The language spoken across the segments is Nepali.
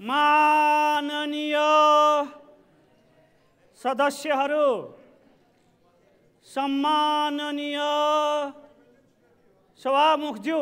माननीय सदस्यहरू, सम्माननीय सभामुखज्यू,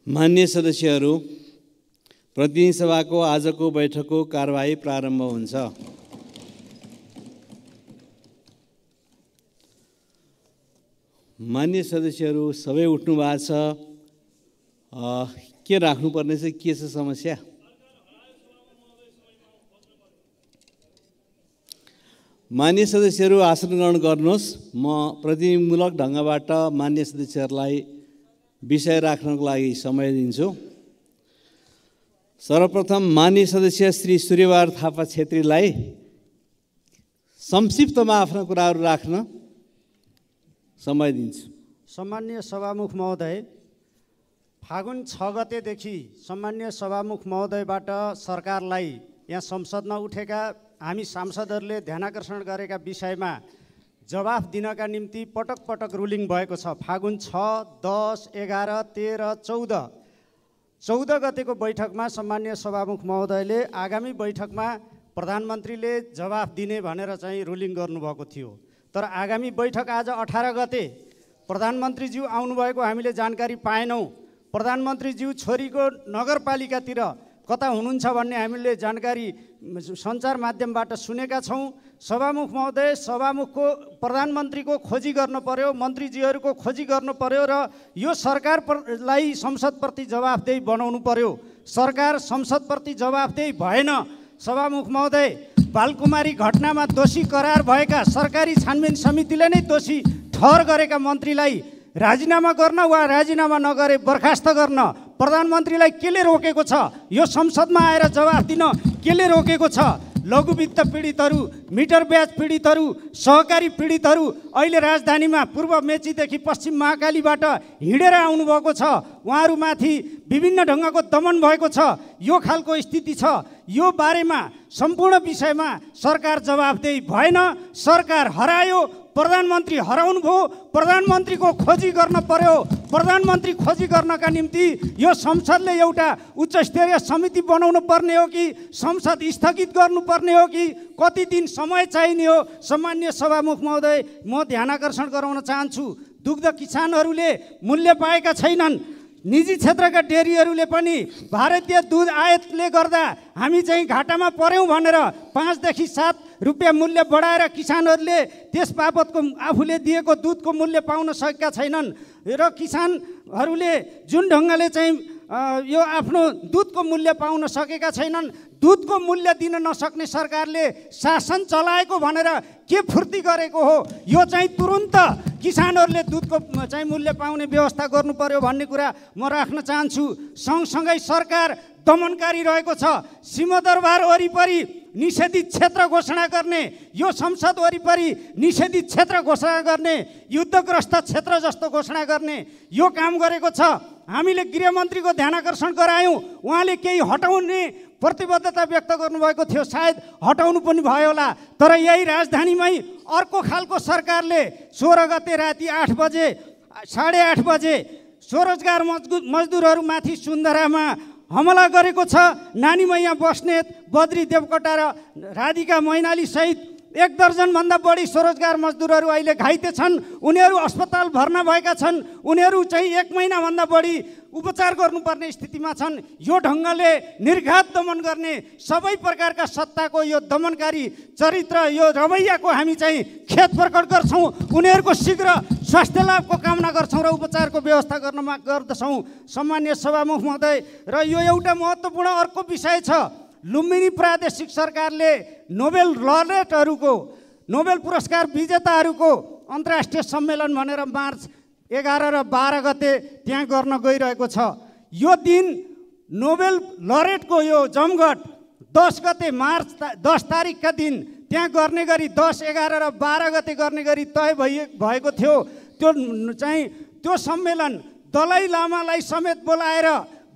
मान्य सदस्यहरू, प्रतिनिधि सभाको आजको बैठकको कारबाही प्रारम्भ हुन्छ। मान्य सदस्यहरू सबै उठ्नु भएको छ। के राख्नुपर्ने चाहिँ के छ समस्या? मान्य सदस्यहरू आसन ग्रहण गर्नुहोस्। म प्रतिनिधिमूलक ढङ्गबाट मान्य सदस्यहरूलाई विषय राख्नको लागि समय दिन्छु। सर्वप्रथम मान्य सदस्य श्री सूर्यबहादुर थापा छेत्रीलाई संक्षिप्तमा आफ्ना कुराहरू राख्न समय दिन्छु। सम्मान्य सभामुख महोदय, फागुन 6 गतेदेखि सम्मान्य सभामुख महोदयबाट सरकारलाई यहाँ संसदमा उठेका हामी सांसदहरूले ध्यानाकर्षण गरेका विषयमा जवाफ दिनका निम्ति पटक पटक रुलिङ भएको छ। फागुन 6, 10, 11, 13, 14 गतेको बैठकमा सम्मान्य सभामुख महोदयले आगामी बैठकमा प्रधानमन्त्रीले जवाफ दिने भनेर चाहिँ रुलिङ गर्नुभएको थियो। तर आगामी बैठक आज 18 गते प्रधानमन्त्रीज्यू आउनुभएको हामीले जानकारी पाएनौँ। प्रधानमन्त्रीज्यू छोरीको नगरपालिकातिर कता हुनुहुन्छ भन्ने हामीले जानकारी सञ्चार माध्यमबाट सुनेका छौँ। सभामुख महोदय, सभामुखको प्रधानमन्त्रीको खोजी गर्नु पर्यो, मन्त्रीजीहरूको खोजी गर्नु पर्यो र यो सरकारलाई संसदप्रति जवाफदेही बनाउनु पर्यो। सरकार संसदप्रति जवाफदेही भएन। सभामुख महोदय, बालकुमारी घटनामा दोषी करार भएका सरकारी छानबिन समितिले नै दोषी ठहर गरेका मन्त्रीलाई राजीनामा गर्न वा राजीनामा नगरे बर्खास्त गर्न प्रधानमन्त्रीलाई केले रोकेको छ? यो संसदमा आएर जवाफ दिन केले रोकेको छ? लघुवित्त पीडितहरू, मिटर ब्याज पीडितहरू, सहकारी पीडितहरू अहिले राजधानीमा पूर्व मेचीदेखि पश्चिम महाकालीबाट हिँडेर आउनुभएको छ। उहाँहरूमाथि विभिन्न ढङ्गको दमन भएको छ। यो खालको स्थिति छ। यो बारेमा सम्पूर्ण विषयमा सरकार जवाफदेही भएन। सरकार हरायो, प्रधानमन्त्री हराउनु भयो। प्रधानमन्त्रीको खोजी गर्न पर्यो। प्रधानमन्त्री खोजी गर्नका निम्ति यो संसदले एउटा उच्च स्तरीय समिति बनाउनु पर्ने हो कि संसद स्थगित गर्नुपर्ने हो कि कति दिन समय चाहिने हो? सम्मान्य सभामुख महोदय, म ध्यानाकर्षण गराउन चाहन्छु, दुग्ध किसानहरूले मूल्य पाएका छैनन्। निजी क्षेत्रका डेरीहरूले पनि भारतीय दूध आयातले गर्दा हामी चाहिँ घाटामा पर्यौँ भनेर 5 देखि 7 रुपियाँ मूल्य बढाएर किसानहरूले त्यस बाबतको आफूले दिएको दुधको मूल्य पाउन सकेका छैनन् र किसानहरूले जुन ढङ्गले चाहिँ यो आफ्नो दुधको मूल्य पाउन सकेका छैनन्। दुधको मूल्य दिन नसक्ने सरकारले शासन चलाएको भनेर के फुर्ती गरेको हो? यो चाहिँ तुरुन्त किसानहरूले दुधको चाहिँ मूल्य पाउने व्यवस्था गर्नु पर्यो भन्ने कुरा म राख्न चाहन्छु। सँगसँगै सरकार दमनकारी रहेको छ। सिंहदरबार वरिपरि निषेधित क्षेत्र घोषणा गर्ने, यो संसद वरिपरि निषेधित क्षेत्र घोषणा गर्ने, युद्धग्रस्त क्षेत्र जस्तो घोषणा गर्ने यो काम गरेको छ। हामीले गृहमन्त्रीको ध्यानाकर्षण गरायौँ, उहाँले केही हटाउने प्रतिबद्धता व्यक्त गर्नुभएको थियो, सायद हटाउनु पनि भयो होला। तर यही राजधानीमै अर्को खालको सरकारले 16 गते राति 8 बजे 8:30 बजे स्वरोजगार मजदुरहरूमाथि सुन्दरामा हमला गरेको छ। नानी मैया बस्नेत, बद्री देवकोटा र राधिका मैनाली सहित 1 दर्जनभन्दा बढी स्वरोजगार मजदुरहरू अहिले घाइते छन्। उनीहरू अस्पताल भर्ना भएका छन्। उनीहरू चाहिँ 1 महिनाभन्दा बढी उपचार गर्नुपर्ने स्थितिमा छन्। यो ढङ्गले निर्घात दमन गर्ने सबै प्रकारका सत्ताको यो दमनकारी चरित्र, यो रवैयाको हामी चाहिँ खेद प्रकट गर्छौँ। उनीहरूको शीघ्र स्वास्थ्य लाभको कामना गर्छौँ र उपचारको व्यवस्था गर्दछौँ। सम्मान्य सभामुख महोदय, र यो एउटा महत्त्वपूर्ण अर्को विषय छ। लुम्बिनी प्रादेशिक सरकारले नोबेल लरेटहरूको, नोबेल पुरस्कार विजेताहरूको अन्तर्राष्ट्रिय सम्मेलन भनेर मार्च 11 र 12 गते त्यहाँ गर्न गइरहेको छ। यो दिन नोबेल लरेटको यो जमघट 10 गते मार्च 10 तारिकका दिन त्यहाँ गर्ने गरी 10, 11 र 12 गते गर्ने गरी तय भएको थियो। त्यो सम्मेलन दलाई लामालाई समेत बोलाएर,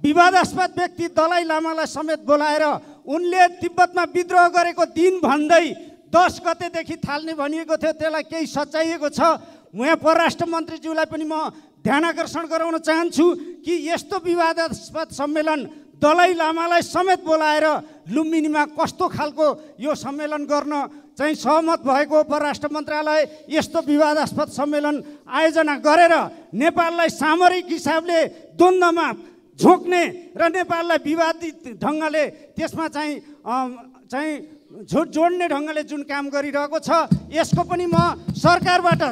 विवादास्पद व्यक्ति दलाई लामालाई समेत बोलाएर उनले तिब्बतमा विद्रोह गरेको दिन भन्दै 10 गतेदेखि थाल्ने भनिएको थियो। त्यसलाई केही सच्याइएको छ। यहाँ परराष्ट्र मन्त्रीज्यूलाई पनि म ध्यानाकर्षण गराउन चाहन्छु कि यस्तो विवादास्पद सम्मेलन दलाई लामालाई समेत बोलाएर लुम्बिनीमा कस्तो खालको यो सम्मेलन गर्न चाहिँ सहमत भएको परराष्ट्र मन्त्रालय यस्तो विवादास्पद सम्मेलन आयोजना गरेर नेपाललाई सामरिक हिसाबले द्वन्द्वमा झोक्ने र नेपाललाई विवादित ढङ्गले त्यसमा चाहिँ जोड्ने ढङ्गले जुन काम गरिरहेको छ, यसको पनि म सरकारबाट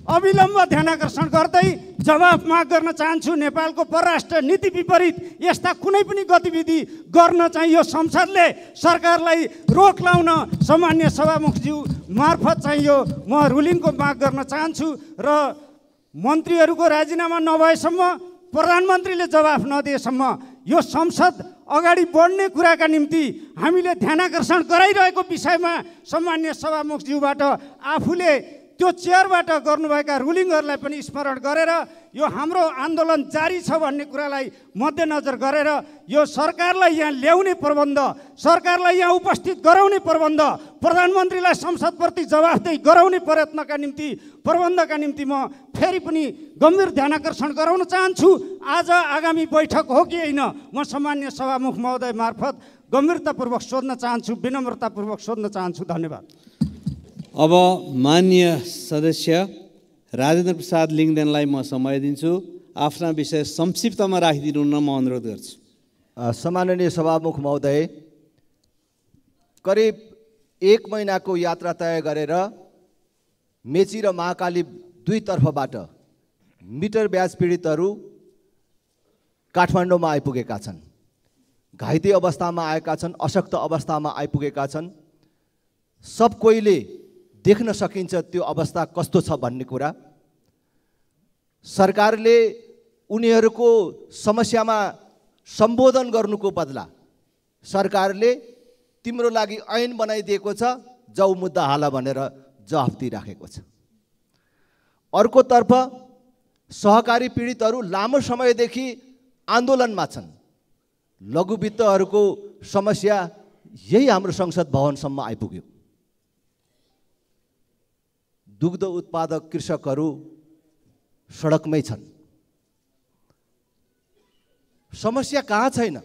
अविलम्ब ध्यानाकर्षण गर्दै जवाफ माग गर्न चाहन्छु। नेपालको परराष्ट्र नीति विपरीत यस्ता कुनै पनि गतिविधि गर्न चाहिँ यो संसदले सरकारलाई रोक लाउन सामान्य सभामुखज्यू मार्फत चाहिँ यो म रुलिङको माग गर्न चाहन्छु र मन्त्रीहरूको राजीनामा नभएसम्म, प्रधानमन्त्रीले जवाफ नदिएसम्म यो संसद अगाडि बढ्ने कुराका निम्ति हामीले ध्यानाकर्षण गराइरहेको विषयमा सामान्य सभामुखज्यूबाट आफूले त्यो चेयरबाट गर्नुभएका रुलिङहरूलाई पनि स्मरण गरेर यो हाम्रो आन्दोलन जारी छ भन्ने कुरालाई मध्यनजर गरेर यो सरकारलाई यहाँ ल्याउने प्रबन्ध, सरकारलाई यहाँ उपस्थित गराउने प्रबन्ध, प्रधानमन्त्रीलाई संसदप्रति जवाफदेही गराउने प्रयत्नका निम्ति, प्रबन्धका निम्ति म फेरि पनि गम्भीर ध्यानाकर्षण गराउन चाहन्छु। आज आगामी बैठक हो कि होइन, म सामान्य सभामुख महोदय मार्फत गम्भीरतापूर्वक सोध्न चाहन्छु, विनम्रतापूर्वक सोध्न चाहन्छु। धन्यवाद। अब माननीय सदस्य राजेन्द्र प्रसाद लिङदेनलाई म समय दिन्छु। आफ्ना विषय संक्षिप्तमा राखिदिनु हुन म अनुरोध गर्छु। सम्माननीय सभामुख महोदय, करिब 1 महिनाको यात्रा तय गरेर मेची र महाकाली दुईतर्फबाट मिटर ब्याज पीडितहरू काठमाडौँमा आइपुगेका छन्। घाइते अवस्थामा आएका छन्, अशक्त अवस्थामा आइपुगेका छन्। सब कोहीले देख्न सकिन्छ त्यो अवस्था कस्तो छ भन्ने कुरा। सरकारले उनीहरूको समस्यामा सम्बोधन गर्नुको बदला सरकारले तिम्रो लागि ऐन बनाइदिएको छ, जाऊ मुद्दा हाल भनेर जवाफ दिइराखेको छ। अर्कोतर्फ सहकारी पीडितहरू लामो समयदेखि आन्दोलनमा छन्। लघुवित्तहरूको समस्या यही हाम्रो संसद भवनसम्म आइपुग्यो। दुग्ध उत्पादक कृषकहरू सडकमै छन्। समस्या कहाँ छैन?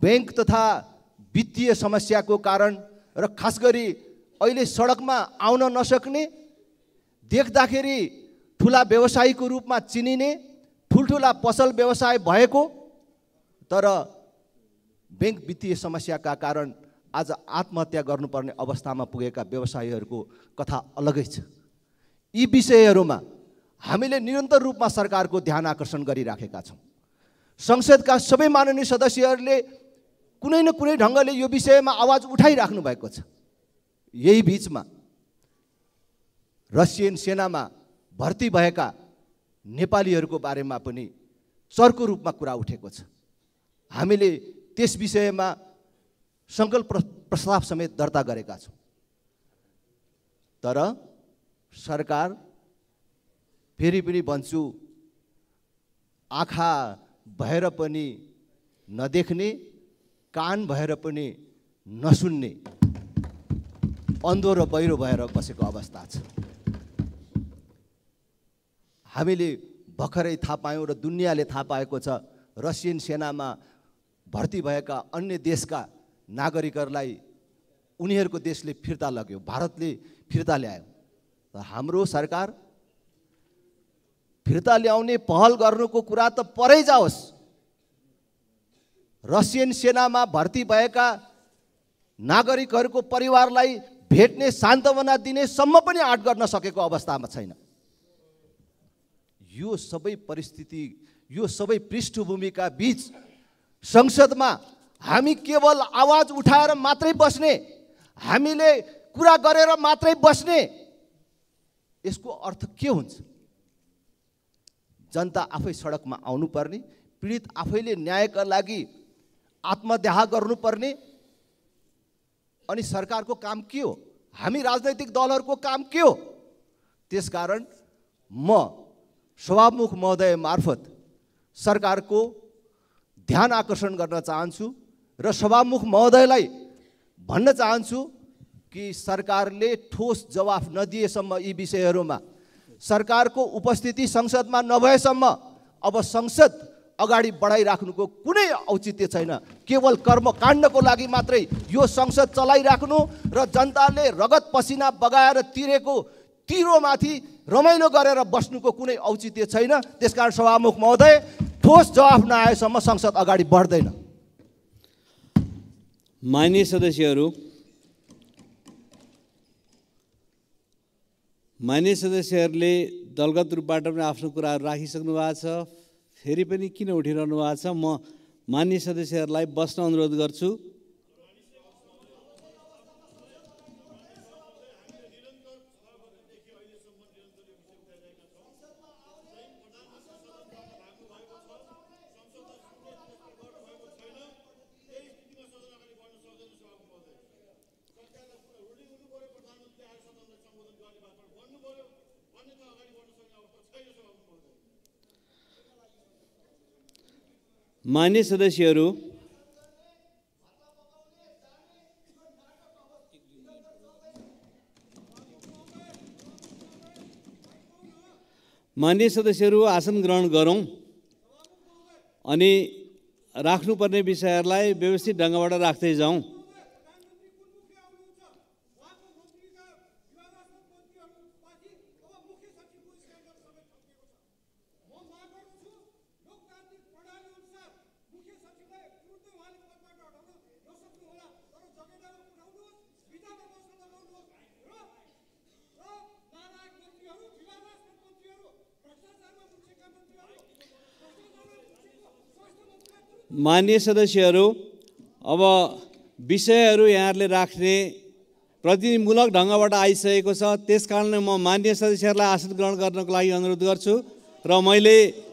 बैंक तथा वित्तीय समस्याको कारण र खास गरी अहिले सडकमा आउन नसक्ने, देख्दाखेरि ठुला व्यवसायीको रूपमा चिनिने, ठुल्ठुला पसल व्यवसाय भएको तर बैंक वित्तीय समस्याका कारण आज आत्महत्या गर्नुपर्ने अवस्थामा पुगेका व्यवसायीहरूको कथा अलगै छ। यी विषयहरूमा हामीले निरन्तर रूपमा सरकारको ध्यान आकर्षण गरिराखेका छौँ। संसदका सबै माननीय सदस्यहरूले कुनै न कुनै ढङ्गले यो विषयमा आवाज उठाइराख्नु भएको छ। यही बिचमा रसियन सेनामा भर्ती भएका नेपालीहरूको बारेमा पनि चर्को रूपमा कुरा उठेको छ। हामीले त्यस विषयमा सङ्कल्प प्रस्ताव समेत दर्ता गरेका छौँ। तर सरकार फेरि पनि भन्छु, आँखा भएर पनि नदेख्ने, कान भएर पनि नसुन्ने, अन्धो र बहिरो भएर बसेको अवस्था छ। हामीले भर्खरै थाहा पायौँ र दुनियाँले थाहा पाएको छ, रसियन सेनामा भर्ती भएका अन्य देशका नागरिकहरूलाई उनीहरूको देशले फिर्ता लग्यो, भारतले फिर्ता ल्यायो। र हाम्रो सरकार फिर्ता ल्याउने पहल गर्नुको कुरा त परै जाओस्, रसियन सेनामा भर्ती भएका नागरिकहरूको परिवारलाई भेट्ने, सान्त्वना दिने सम्म पनि आँट गर्न सकेको अवस्थामा छैन। यो सबै परिस्थिति, यो सबै पृष्ठभूमिका बीच संसदमा हामी केवल आवाज उठाएर मात्रै बस्ने, हामीले कुरा गरेर मात्रै बस्ने, यसको अर्थ के हुन्छ? जनता आफै सडकमा आउनुपर्ने, पीडित आफैले न्यायका लागि आत्मदाह गर्नुपर्ने, अनि सरकारको काम के हो? हामी राजनैतिक दलहरूको काम के हो? त्यसकारण म सभामुख महोदय मार्फत सरकारको ध्यान आकर्षण गर्न चाहन्छु र सभामुख महोदयलाई भन्न चाहन्छु कि सरकारले ठोस जवाफ नदिएसम्म यी विषयहरूमा सरकारको उपस्थिति संसदमा नभएसम्म अब संसद अगाडि बढाइराख्नुको कुनै औचित्य छैन। केवल कर्मकाण्डको लागि मात्रै यो संसद चलाइराख्नु र जनताले रगत पसिना बगाएर तिरेको तिरोमाथि रमाइलो गरेर बस्नुको कुनै औचित्य छैन। त्यसकारण सभामुख महोदय, ठोस जवाफ नआएसम्म संसद अगाडि बढ्दैन। माननीय सदस्यहरूले दलगत रूपबाट पनि आफ्नो कुराहरू राखिसक्नु भएको छ। फेरि पनि किन उठिरहनु भएको छ? म माननीय सदस्यहरूलाई बस्न अनुरोध गर्छु। मान्य सदस्यहरू, आसन ग्रहण गरौँ अनि राख्नुपर्ने विषयहरूलाई व्यवस्थित ढङ्गबाट राख्दै जाउँ। मान्य सदस्यहरू, अब विषयहरू यहाँहरूले राख्ने प्रतिनिधिमूलक ढङ्गबाट आइसकेको छ। त्यसकारणले म मान्य सदस्यहरूलाई आसन ग्रहण गर्नको लागि अनुरोध गर्छु र मैले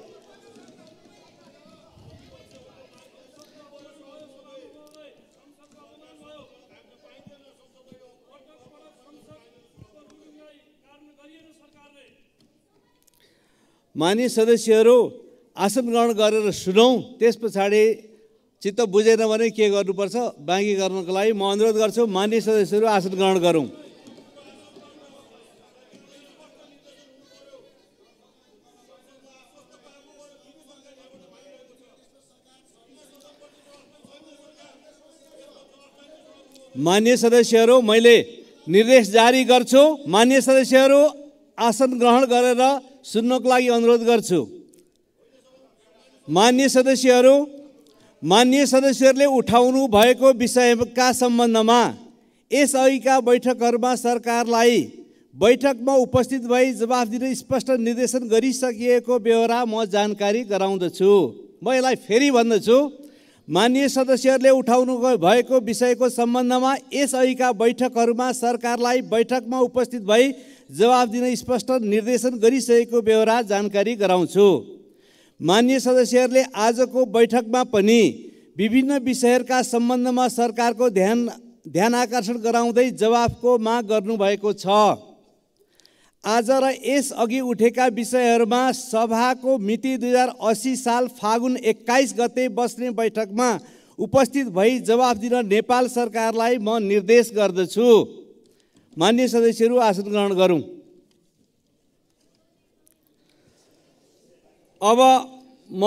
मान्य सदस्यहरू आसन ग्रहण गरेर सुनौँ, त्यस पछाडि चित्त बुझेन भने के गर्नुपर्छ बाँकी गर्नको लागि म अनुरोध गर्छु। मान्य सदस्यहरू आसन ग्रहण गरौँ। मान्य सदस्यहरू, मैले निर्देश जारी गर्छु। मान्य सदस्यहरू आसन ग्रहण गरेर सुन्नको लागि अनुरोध गर्छु। मान्य सदस्यहरूले उठाउनु भएको विषयका सम्बन्धमा यसअघिका बैठकहरूमा सरकारलाई बैठकमा उपस्थित भई जवाफ दिन स्पष्ट निर्देशन गरिसकिएको बेहोरा म जानकारी गराउँदछु। म यसलाई फेरि भन्दछु, माननीय सदस्यहरूले उठाउनु भएको विषयको सम्बन्धमा यसअघिका बैठकहरूमा सरकारलाई बैठकमा उपस्थित भई जवाफ दिन स्पष्ट निर्देशन गरिसकेको बेहोरा जानकारी गराउँछु। माननीय सदस्यहरूले आजको बैठकमा पनि विभिन्न विषयहरूका सम्बन्धमा सरकारको ध्यान आकर्षण गराउँदै जवाफको माग गर्नुभएको छ। आज र यसअघि उठेका विषयहरूमा सभाको मिति 2080 साल फागुन 21 गते बस्ने बैठकमा उपस्थित भई जवाफ दिन नेपाल सरकारलाई म निर्देश गर्दछु। माननीय सदस्यहरू आसन ग्रहण गरौँ। अब म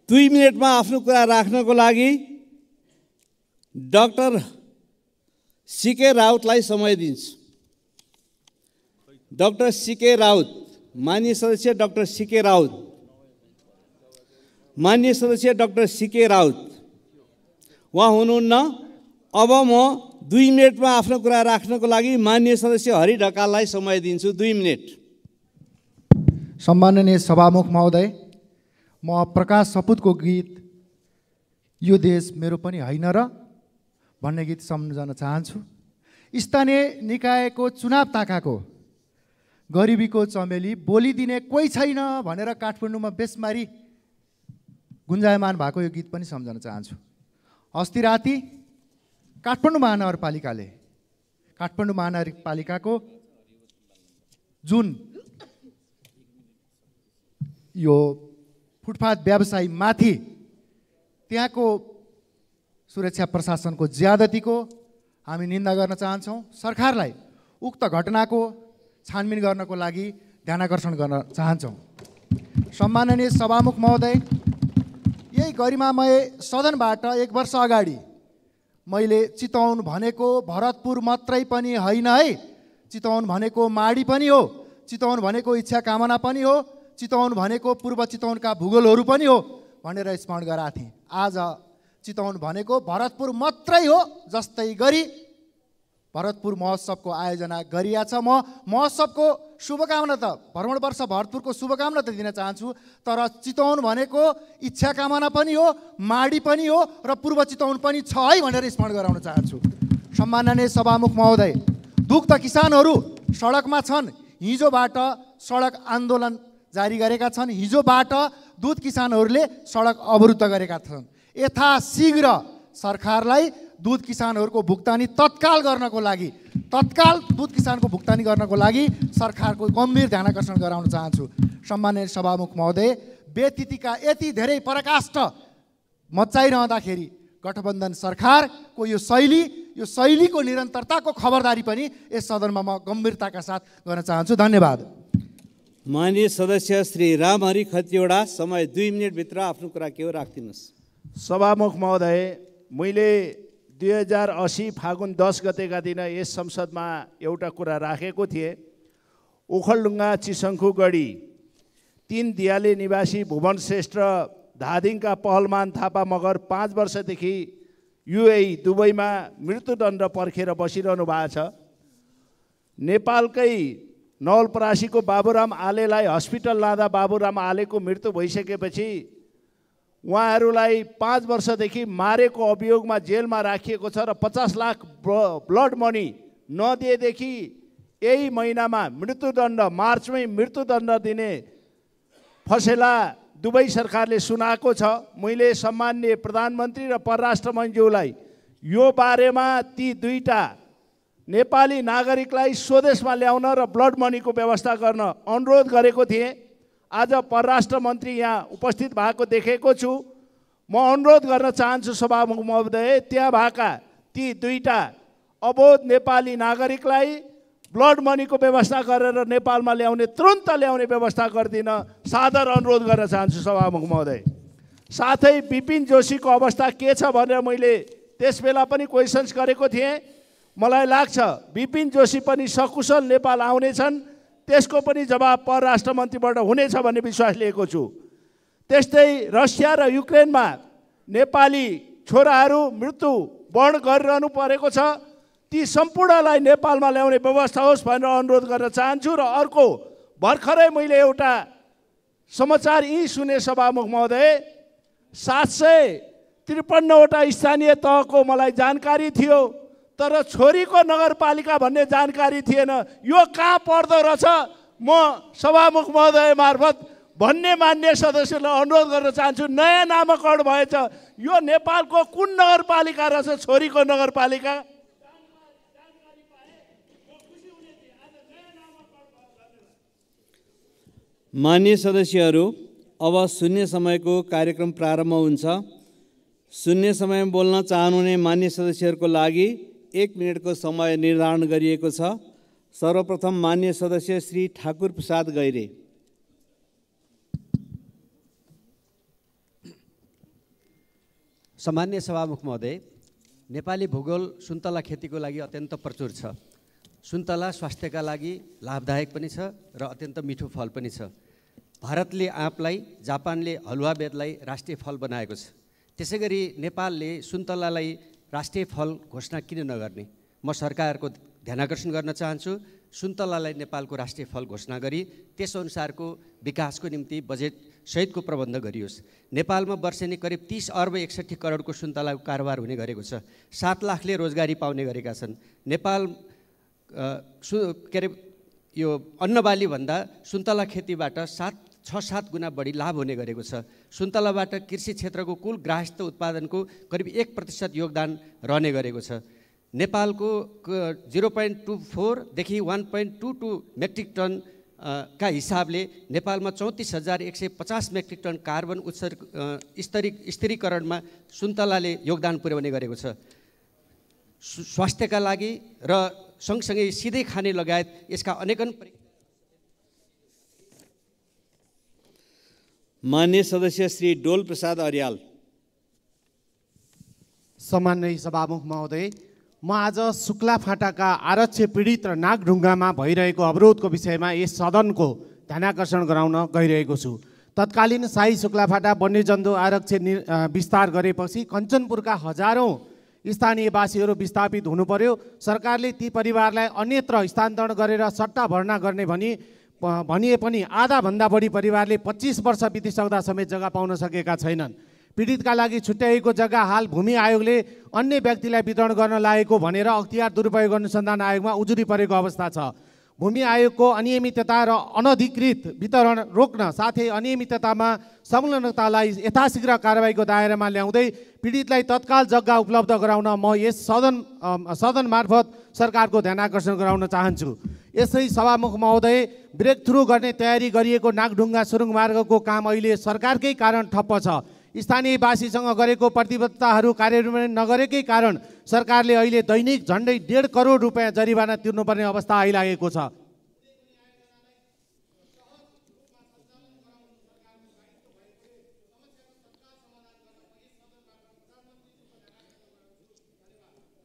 2 मिनेटमा आफ्नो कुरा राख्नको लागि डाक्टर सीके राउतलाई समय दिन्छु। डाक्टर सीके राउत, माननीय सदस्य डाक्टर सीके राउत, माननीय सदस्य डाक्टर सीके राउत उहाँ हुनुहुन्न। अब म 2 मिनेटमा आफ्नो कुरा राख्नको लागि माननीय सदस्य हरि ढकाललाई समय दिन्छु। 2 मिनेट। सम्माननीय सभामुख महोदय, म प्रकाश सपुतको गीत यो देश मेरो पनि होइन र भन्ने गीत सम्झन चाहन्छु। स्थानीय निकायको चुनाव ताकाको गरिबीको चमेली बोलिदिने कोही छैन भनेर काठमाडौँमा बेसमारी गुन्जायमान भएको यो गीत पनि सम्झन चाहन्छु। अस्ति राति काठमाडौँ महानगरपालिकाको जुन यो फुटपाथ व्यवसायी माथि त्यहाँको सुरक्षा प्रशासनको ज्यादतीको हामी निन्दा गर्न चाहन्छौँ। सरकारलाई उक्त घटनाको छानबिन गर्नको लागि ध्यानाकर्षण गर्न चाहन्छौँ। सम्माननीय सभामुख महोदय, यही गरिमामय सदनबाट 1 वर्ष अगाडि मैले चितवन भनेको भरतपुर मात्रै पनि होइन है, चितवन भनेको माडी पनि हो, चितवन भनेको इच्छा कामना पनि हो, चितवन भनेको पूर्व चितवनका भूगोलहरू पनि हो भनेर स्मरण गराएको थिएँ। आज चितवन भनेको भरतपुर मात्रै हो जस्तै गरी भरतपुर महोत्सवको आयोजना गरिएको छ। म महोत्सवको शुभकामना त भ्रमण वर्ष भरतपुरको शुभकामना त दिन चाहन्छु, तर चितवन भनेको इच्छा कामना पनि हो, माडी पनि हो र पूर्व चितवन पनि छ है भनेर स्मरण गराउन चाहन्छु। सम्माननीय सभामुख महोदय, दुग्ध किसानहरू सडकमा छन्। हिजोबाट सडक आन्दोलन जारी गरेका छन्। हिजोबाट दुध किसानहरूले सडक अवरुद्ध गरेका छन्। यथाशीघ्र सरकारलाई दुध किसानहरूको भुक्तानी तत्काल गर्नको लागि दुध किसानको भुक्तानी गर्नको लागि सरकारको गम्भीर ध्यानाकर्षण गराउन चाहन्छु। सम्माननीय सभामुख महोदय, व्यतिथिका यति धेरै पराकाष्ठ मचाइरहँदाखेरि गठबन्धन सरकारको यो शैलीको निरन्तरताको खबरदारी पनि यस सदनमा म गम्भीरताका साथ गर्न चाहन्छु। धन्यवाद। माननीय सदस्य श्री रामहरि खतिवडा, समय 2 मिनेटभित्र आफ्नो कुरा के हो राखिदिनुहोस्। सभामुख महोदय, मैले 2080 फागुन 10 गतेका दिन यस संसदमा एउटा कुरा राखेको थिएँ। ओखलढुङ्गा चिसङ्खुगढी 3 दियाले निवासी भुवन श्रेष्ठ र धादिङका पहलमान थापा मगर 5 वर्षदेखि युएई दुबईमा मृत्युदण्ड पर्खेर बसिरहनु भएको छ। नेपालकै नवलपरासीको बाबुराम आलेलाई हस्पिटल लाँदा बाबुराम आलेको मृत्यु भइसकेपछि उहाँहरूलाई 5 वर्षदेखि मारेको अभियोगमा जेलमा राखिएको छ र 50 लाख ब्लड मनी नदिएदेखि यही महिनामा मृत्युदण्ड, मार्चमै मृत्युदण्ड दिने फसेला दुबई सरकारले सुनाएको छ। मैले सम्माननीय प्रधानमन्त्री र परराष्ट्र मन्त्रीज्यूलाई यो बारेमा ती 2टा नेपाली नागरिकलाई स्वदेशमा ल्याउन र ब्लड मनीको व्यवस्था गर्न अनुरोध गरेको थिएँ। आज परराष्ट्र मन्त्री यहाँ उपस्थित भएको देखेको छु। म अनुरोध गर्न चाहन्छु सभामुख महोदय, त्यहाँ भएका ती 2टा अबोध नेपाली नागरिकलाई ब्लड मनीको व्यवस्था गरेर नेपालमा ल्याउने, तुरन्त ल्याउने व्यवस्था गरिदिन सादर अनुरोध गर्न चाहन्छु सभामुख महोदय। साथै विपिन जोशीको अवस्था के छ भनेर मैले त्यसबेला पनि क्वेसन्स गरेको थिएँ। मलाई लाग्छ विपिन जोशी पनि सकुशल नेपाल आउनेछन्, त्यसको पनि जवाब परराष्ट्र मन्त्रीबाट हुनेछ भन्ने विश्वास लिएको छु। त्यस्तै रसिया र युक्रेनमा नेपाली छोराहरू मृत्यु वर्ण गरिरहनु परेको छ। ती सम्पूर्णलाई नेपालमा ल्याउने व्यवस्था होस् भनेर अनुरोध गर्न चाहन्छु। र अर्को, भर्खरै मैले एउटा समाचार यी सुने सभामुख महोदय, 700 53वटा स्थानीय तहको मलाई जानकारी थियो, तर छोरीको नगरपालिका भन्ने जानकारी थिएन। यो कहाँ पर्दो रहेछ म सभामुख महोदय मार्फत भन्ने मान्य सदस्यलाई अनुरोध गर्न चाहन्छु। नयाँ नामाकरण भएछ, यो नेपालको कुन नगरपालिका रहेछ छोरीको नगरपालिका? मान्य सदस्यहरू, अब शून्य समयको कार्यक्रम प्रारम्भ हुन्छ। शून्य समयमा बोल्न चाहनुहुने मान्य सदस्यहरूको लागि 1 मिनटको समय निर्धारण गरिएको छ। सर्वप्रथम मान्य सदस्य श्री ठाकुर प्रसाद गैरे। सम्मान्य सभामुख महोदय, नेपाली भूगोल सुन्तला खेतीको लागि अत्यन्त प्रचुर छ। सुन्तला स्वास्थ्यका लागि लाभदायक पनि छ र अत्यन्त मिठो फल पनि छ। भारतले आँपलाई, जापानले हलुवा बेतलाई राष्ट्रिय फल बनाएको छ। त्यसै गरी नेपालले सुन्तलालाई राष्ट्रिय फल घोषणा किन नगर्ने? म सरकारको ध्यानाकर्षण गर्न चाहन्छु। सुन्तलालाई नेपालको राष्ट्रिय फल घोषणा गरी त्यसअनुसारको विकासको निम्ति बजेट सहितको प्रबन्ध गरियोस्। नेपालमा वर्षेनी करिब 30 अर्ब 61 करोडको सुन्तलाको कारोबार हुने गरेको छ। 7 लाखले रोजगारी पाउने गरेका छन्। नेपाल यो अन्नबाली भन्दा सुन्तला खेतीबाट 6-7 गुणा बढी लाभ हुने गरेको छ। सुन्तलाबाट कृषि क्षेत्रको कुल ग्राहस्थ उत्पादनको करिब 1% योगदान रहने गरेको छ। नेपालको 0.24 देखि 1.22 मेट्रिक टन का हिसाबले नेपालमा 34,150 मेट्रिक टन कार्बन स्थिरीकरणमा सुन्तलाले योगदान पुर्याउने गरेको छ। स्वास्थ्यका लागि र सँगसँगै सिधै खाने लगायत यसका अनेकन। मान्य सदस्य श्री डोल प्रसाद अर्याल। सम्माननीय सभामुख महोदय, म आज शुक्लाफाटाका आरक्ष पीडित र नागढुङ्गामा भइरहेको अवरोधको विषयमा यस सदनको ध्यानाकर्षण गराउन गइरहेको छु। तत्कालीन शाही शुक्लाफाटा वन्यजन्तु आरक्ष विस्तार गरेपछि कञ्चनपुरका हजारौँ स्थानीयवासीहरू विस्थापित हुनु पर्यो। सरकारले ती परिवारलाई अन्यत्र स्थानान्तरण गरेर सट्टा भर्ना गर्ने भनिए पनि आधाभन्दा बढी परिवारले 25 वर्ष बितिसक्दा समेत जग्गा पाउन सकेका छैनन्। पीडितका लागि छुट्याइएको जग्गा हाल भूमि आयोगले अन्य व्यक्तिलाई वितरण गर्न लागेको भनेर अख्तियार दुरुपयोग अनुसन्धान आयोगमा उजुरी परेको अवस्था छ। भूमि आयोगको अनियमितता र अनधिकृत वितरण रोक्न साथै अनियमिततामा संलग्नतालाई यथाशीघ्र कारबाहीको दायरामा ल्याउँदै पीडितलाई तत्काल जग्गा उपलब्ध गराउन म यस सदन मार्फत सरकारको ध्यानाकर्षण गराउन चाहन्छु। यसै सभामुख महोदय, ब्रेक थ्रु गर्ने तयारी गरिएको नागढुङ्गा सुरुङ मार्गको काम अहिले सरकारकै कारण ठप्प छ। स्थानीयवासीसँग गरेको प्रतिबद्धताहरू कार्यान्वयन नगरेकै कारण सरकारले अहिले दैनिक झन्डै 1.5 करोड रुपियाँ जरिवाना तिर्नुपर्ने अवस्था आइलागेको छ।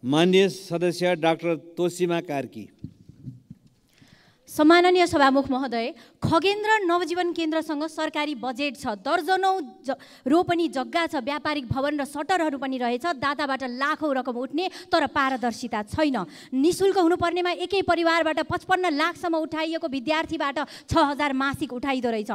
माननीय सदस्य डाक्टर तोसीमा कार्की। सम्माननीय सभामुख महोदय, खगेन्द्र नवजीवन केन्द्रसँग सरकारी बजेट छ। दर्जनौं रोपनी जग्गा छ। व्यापारिक भवन र सटरहरू पनि रहेछ। दाताबाट लाखौँ रकम उठ्ने तर पारदर्शिता छैन। निःशुल्क हुनुपर्नेमा एकै परिवारबाट 55 लाखसम्म उठाइएको विद्यार्थीबाट 6,000 मासिक उठाइदो रहेछ।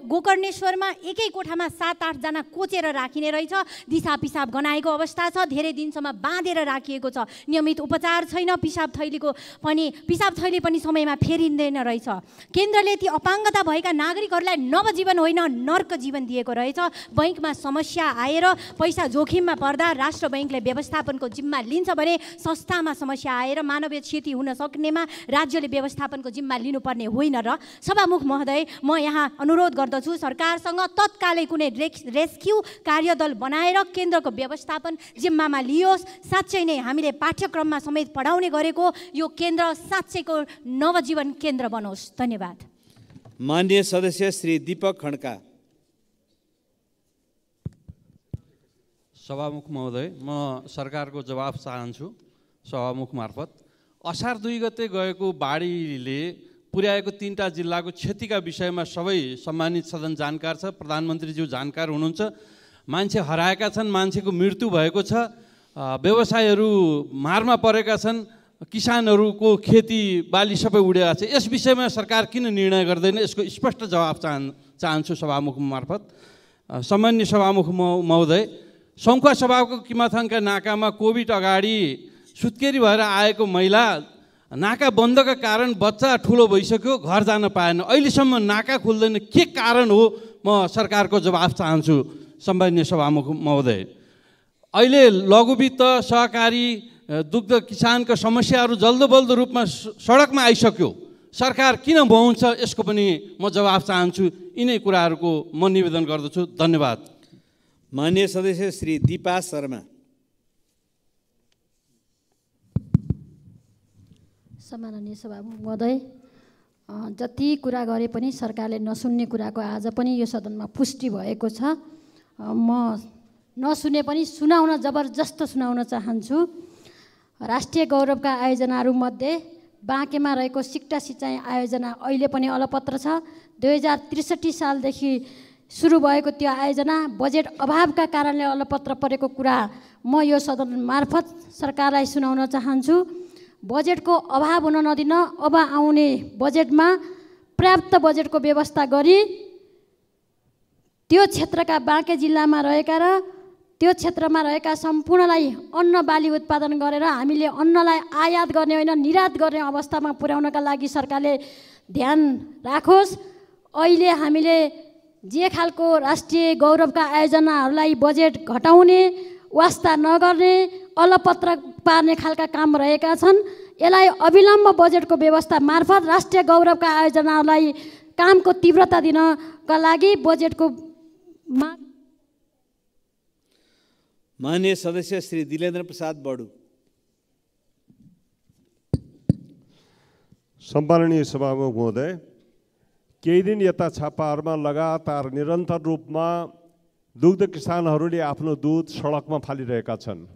गोकर्णेश्वरमा एकै कोठामा 7-8 जना कोचेर राखिने रहेछ। दिशा पिसाब गनाएको अवस्था छ। धेरै दिनसम्म बाँधेर राखिएको छ। नियमित उपचार छैन। पिसाब थैली पनि समयमा फेरिँदैन रहेछ। केन्द्रले ती अपाङ्गता भएका नागरिकहरूलाई नवजीवन होइन नर्क जीवन दिएको रहेछ। बैंकमा समस्या आएर पैसा जोखिममा पर्दा राष्ट्र बैंकले व्यवस्थापनको जिम्मा लिन्छ भने संस्थामा समस्या आएर मानवीय क्षति हुन सक्नेमा राज्यले व्यवस्थापनको जिम्मा लिनुपर्ने होइन र? सभामुख महोदय, म यहाँ अनुरोध गर्दछु सरकारसँग तत्कालै कुनै रेस्क्यु कार्यदल बनाएर केन्द्रको व्यवस्थापन जिम्मामा लियोस्। साँच्चै नै हामीले पाठ्यक्रममा समेत पढाउने गरेको यो केन्द्र साँच्चैको नवजीवन केन्द्र बनोस्। धन्यवाद। माननीय सदस्य श्री दीपक खड्का। सभामुख महोदय, म सरकारको जवाब चाहन्छु सभामुख मार्फत। असार 2 गते गएको बाढीले पुर्याएको 3टा जिल्लाको क्षतिका विषयमा सबै सम्मानित सदन जानकार छ। प्रधानमन्त्रीज्यू जानकार हुनुहुन्छ। मान्छे हराएका छन्, मान्छेको मृत्यु भएको छ, व्यवसायहरू मारमा परेका छन्, किसानहरूको खेती बाली सबै उडेका छ। यस विषयमा सरकार किन निर्णय गर्दैन? यसको स्पष्ट जवाब चाहन्छु सभामुख मार्फत। सम्मान्य सभामुख महोदय, सङ्खुवा सभाको किमाथाङका नाकामा कोभिड अगाडि सुत्केरी भएर आएको महिला नाका बन्दका कारण बच्चा ठुलो भइसक्यो, घर जान पाएन। अहिलेसम्म नाका खुल्दैन, के कारण हो? म सरकारको जवाफ चाहन्छु सम्माननीय सभामुख महोदय। अहिले लघुवित्त सहकारी दुग्ध किसानको समस्याहरू जल्दोबल्दो रूपमा सडकमा आइसक्यो, सरकार किन भन्छ? यसको पनि म जवाफ चाहन्छु। यिनै कुराहरूको म निवेदन गर्दछु। धन्यवाद। माननीय सदस्य श्री दीपा शर्मा। सम्माननीय सभामुख महोदय, जति कुरा गरे पनि सरकारले नसुन्ने कुराको आज पनि यो सदनमा पुष्टि भएको छ। म नसुने पनि सुनाउन, जबरजस्त सुनाउन चाहन्छु। राष्ट्रिय गौरवका आयोजनाहरूमध्ये बाँकेमा रहेको सिक्टा सिँचाइ आयोजना अहिले पनि अलपत्र छ। 2063 सालदेखि सुरु भएको त्यो आयोजना बजेट अभावका कारणले अलपत्र परेको कुरा म यो सदन मार्फत सरकारलाई सुनाउन चाहन्छु। बजेटको अभाव हुन नदिन अब आउने बजेटमा पर्याप्त बजेटको व्यवस्था गरी त्यो क्षेत्रका बाँके जिल्लामा रहेका र त्यो क्षेत्रमा रहेका सम्पूर्णलाई अन्न बाली उत्पादन गरेर हामीले अन्नलाई आयात गर्ने होइन निर्यात गर्ने अवस्थामा पुर्याउनका लागि सरकारले ध्यान राखोस्। अहिले हामीले जे खालको राष्ट्रिय गौरवका आयोजनाहरूलाई बजेट घटाउने, वास्ता नगर्ने, अलपत्र पार्ने खालका काम रहेका छन्। यसलाई अविलम्ब बजेटको व्यवस्था मार्फत राष्ट्रिय गौरवका आयोजनाहरूलाई कामको तीव्रता दिनका लागि बजेटको माननीय सदस्य श्री दिलेन्द्र प्रसाद बडु। सम्माननीय सभामुख महोदय, केही दिन यता छापाहरूमा लगातार निरन्तर रूपमा दुग्ध किसानहरूले आफ्नो दुध सडकमा फालिरहेका छन्।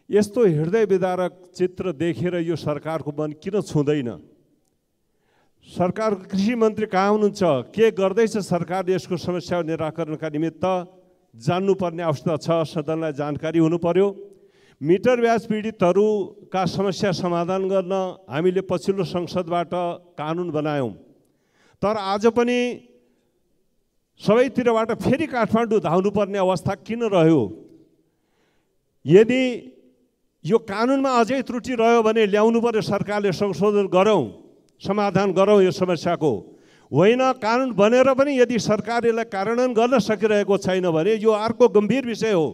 यस्तो हृदय विदारक चित्र देखेर यो सरकारको मन किन छुँदैन? सरकारको कृषि मन्त्री कहाँ हुनुहुन्छ? के गर्दैछ सरकारले यसको समस्या निराकरणका निमित्त? जान्नुपर्ने आवश्यकता छ, सदनलाई जानकारी हुनु पर्यो। मिटर ब्याज पीडितहरूका समस्या समाधान गर्न हामीले पछिल्लो संसदबाट कानुन बनायौँ, तर आज पनि सबैतिरबाट फेरि काठमाडौँ धाउनुपर्ने अवस्था किन रह्यो? यदि यो कानुनमा अझै त्रुटि रह्यो भने ल्याउनु पर्यो, सरकारले संशोधन गरौँ, समाधान गरौँ यो समस्याको। होइन कानुन बनेर पनि यदि सरकारले यसलाई कार्यान्वयन गर्न सकिरहेको छैन भने यो अर्को गम्भीर विषय हो।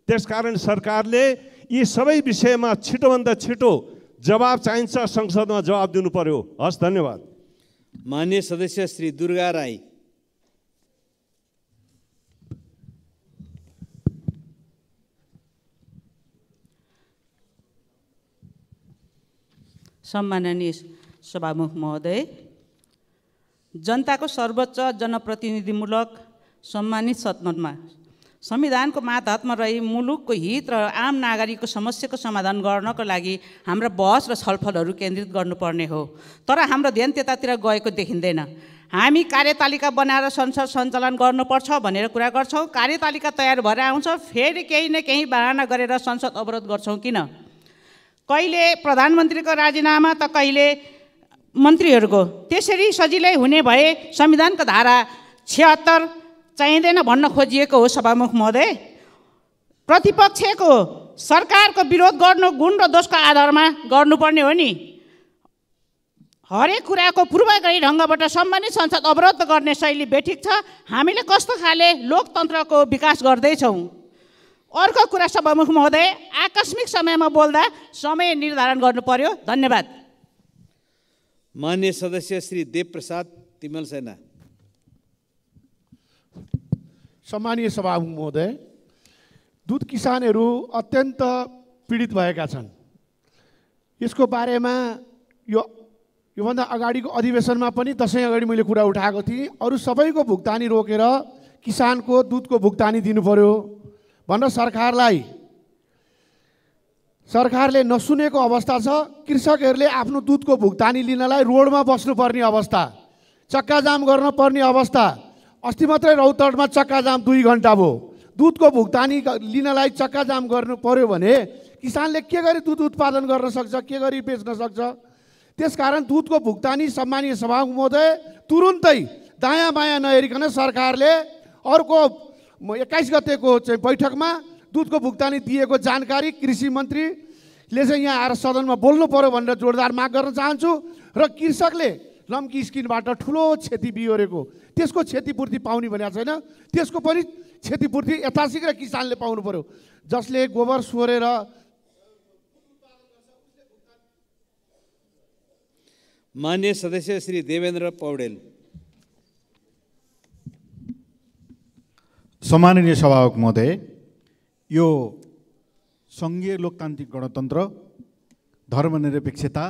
त्यसकारण सरकारले यी सबै विषयमा छिटोभन्दा छिटो जवाब चाहिन्छ, संसदमा जवाब दिनु पर्यो। हस्, धन्यवाद। माननीय सदस्य श्री दुर्गा राई। सम्माननीय सभामुख महोदय, जनताको सर्वोच्च जनप्रतिनिधिमूलक सम्मानित सदनमा संविधानको मातहतमा रही मुलुकको हित र आम नागरिकको समस्याको समाधान गर्नको लागि हाम्रा बहस र छलफलहरू केन्द्रित गर्नुपर्ने हो, तर हाम्रो ध्यान त्यतातिर गएको देखिँदैन। हामी कार्यतालिका बनाएर संसद सञ्चालन गर्नुपर्छ भनेर कुरा गर्छौँ, कार्यतालिका तयार भएर आउँछ, फेरि केही न केही बहाना गरेर संसद अवरोध गर्छौँ किन? कहिले प्रधानमन्त्रीको राजीनामा त कहिले मन्त्रीहरूको। त्यसरी सजिलै हुने भए संविधानको धारा 76 चाहिँदैन भन्न खोजिएको हो। सभामुख महोदय, प्रतिपक्षको सरकारको विरोध गर्नु गुण र दोषको आधारमा गर्नुपर्ने हो नि। हरेक कुराको पूर्वग्रही ढङ्गबाट सम्बन्धित संसद अवरोध गर्ने शैली बेठिक छ। हामीले कस्तो खाले लोकतन्त्रको विकास गर्दैछौँ? अर्को कुरा सभामुख महोदय, आकस्मिक समयमा बोल्दा समय निर्धारण गर्नु पर्यो। धन्यवाद। माननीय सदस्य श्री देवप्रसाद तिमल सेना। सम्मानीय सभामुख महोदय, दुध किसानहरू अत्यन्त पीडित भएका छन्। यसको बारेमा योभन्दा अगाडिको अधिवेशनमा पनि दसैँ अगाडि मैले कुरा उठाएको थिएँ। अरू सबैको भुक्तानी रोकेर किसानको दुधको भुक्तानी दिनु पर्यो भनेर सरकारले नसुनेको अवस्था छ। कृषकहरूले आफ्नो दुधको भुक्तानी लिनलाई रोडमा बस्नुपर्ने अवस्था, चक्काजाम गर्न पर्ने अवस्था। अस्ति मात्रै रौतडमा चक्काजाम 2 घन्टा भयो। दुधको भुक्तानी लिनलाई चक्काजाम गर्नु पर्यो भने किसानले के गरी दुध उत्पादन गर्न सक्छ, के गरी बेच्न सक्छ? त्यसकारण दुधको भुक्तानी सम्मानीय सभामुख महोदय तुरुन्तै दायाँ बायाँ नहेरिकन सरकारले अर्को 21 गतेको चाहिँ बैठकमा दुधको भुक्तानी दिएको जानकारी कृषि मन्त्रीले चाहिँ यहाँ आएर सदनमा बोल्नु पर्यो भनेर जोरदार माग गर्न चाहन्छु। र कृषकले लम्की स्किनबाट ठुलो क्षति बिहोरेको त्यसको क्षतिपूर्ति पाउने भनेको छैन, त्यसको पनि क्षतिपूर्ति यथाशीघ्र किसानले पाउनु पर्यो। जसले गोबर सोरेर मान्य सदस्य श्री देवेन्द्र पौडेल। सम्माननीय सभामुख महोदय, यो सङ्घीय लोकतान्त्रिक गणतन्त्र, धर्मनिरपेक्षता,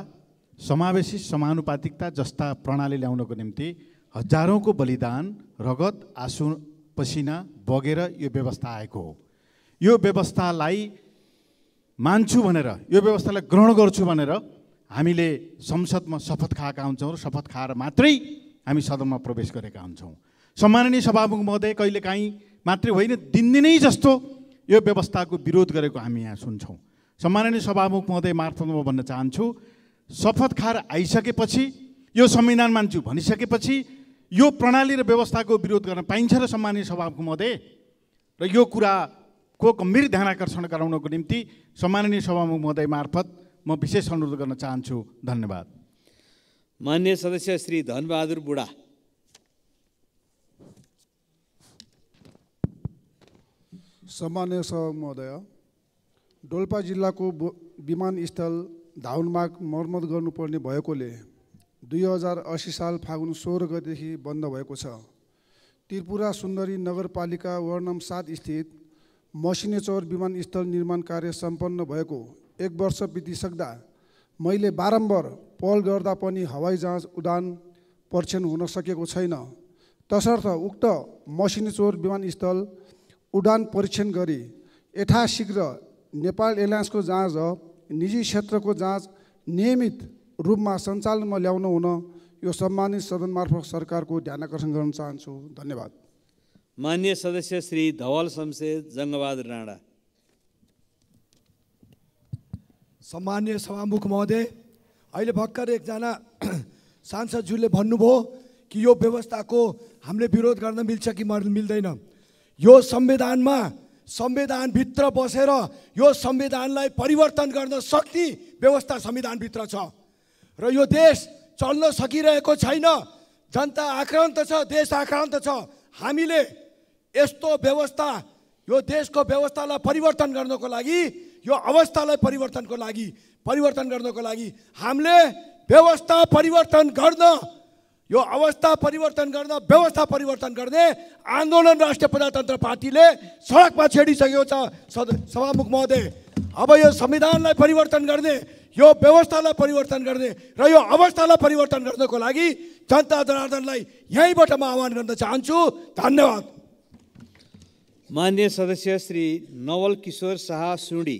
समावेशी समानुपातिकता जस्ता प्रणाली ल्याउनको निम्ति हजारौँको बलिदान, रगत, आँसु, पसिना बगेर यो व्यवस्था आएको हो। यो व्यवस्थालाई मान्छु भनेर, यो व्यवस्थालाई ग्रहण गर्छु भनेर हामीले संसदमा शपथ खाएका हुन्छौँ र शपथ खाएर मात्रै हामी सदनमा प्रवेश गरेका हुन्छौँ। सम्माननीय सभामुख महोदय, कहिलेकाहीँ मात्रै होइन, दिनदिनै जस्तो यो व्यवस्थाको विरोध गरेको हामी यहाँ सुन्छौँ। सम्माननीय सभामुख महोदय मार्फत म भन्न चाहन्छु, शपथ खाएर आइसकेपछि, यो संविधान मान्छु भनिसकेपछि यो प्रणाली र व्यवस्थाको विरोध गर्न पाइन्छ र सम्माननीय सभामुख महोदय, र यो कुराको गम्भीर ध्यानाकर्षण गराउनको निम्ति सम्माननीय सभामुख महोदय मार्फत म विशेष अनुरोध गर्न चाहन्छु। धन्यवाद। मान्य सदस्य श्री धनबहादुर बुढा। सम्माननीय सभामुख महोदय, डोल्पा जिल्लाको विमानस्थल धाउनमार्ग मर्मत गर्नुपर्ने भएकोले 2080 साल फागुन 16 गतेदेखि बन्द भएको छ। त्रिपुरा सुन्दरी नगरपालिका वार्ड नम्बर 7 स्थित मसिनेचौर विमानस्थल निर्माण कार्य सम्पन्न भएको 1 वर्ष बितिसक्दा मैले बारम्बार पहल गर्दा पनि हवाई जहाज उडान परीक्षण हुन सकेको छैन। तसर्थ उक्त मसिनेचौर विमानस्थल उडान परीक्षण गरी यथाशीघ्र नेपाल एयरलाइन्सको जहाज निजी क्षेत्रको जहाज नियमित रूपमा सञ्चालनमा ल्याउन हुन यो सम्मानित सदन मार्फत सरकारको ध्यानाकर्षण गर्न चाहन्छु। धन्यवाद। मान्य सदस्य श्री धवल शमशेर जङ्गबहादुर राणा। सम्मान्य सभामुख महोदय, अहिले भर्खर एकजना सांसदज्यूले भन्नुभयो कि यो व्यवस्थाको हामीले विरोध गर्न मिल्छ कि मिल्दैन। यो संविधानमा, संविधानभित्र बसेर यो संविधानलाई परिवर्तन गर्न सक्ने व्यवस्था संविधानभित्र छ र यो देश चल्न सकिरहेको छैन। जनता आक्रान्त छ, देश आक्रान्त छ। हामीले यस्तो व्यवस्था, यो देशको व्यवस्थालाई परिवर्तन गर्नको लागि, यो अवस्थालाई परिवर्तन गर्नको लागि हामीले व्यवस्था परिवर्तन गर्न, यो अवस्था परिवर्तन गर्न, व्यवस्था परिवर्तन गर्ने आन्दोलन राष्ट्रिय प्रजातन्त्र पार्टीले सडकमा छेडिसकेको छ। सभामुख महोदय, अब यो संविधानलाई परिवर्तन गर्ने, यो व्यवस्थालाई परिवर्तन गर्ने र यो अवस्थालाई परिवर्तन गर्नको लागि जनता जनार्दनलाई यहीँबाट म आह्वान गर्न चाहन्छु। धन्यवाद। मान्य सदस्य श्री नवल किशोर शाह सुडी।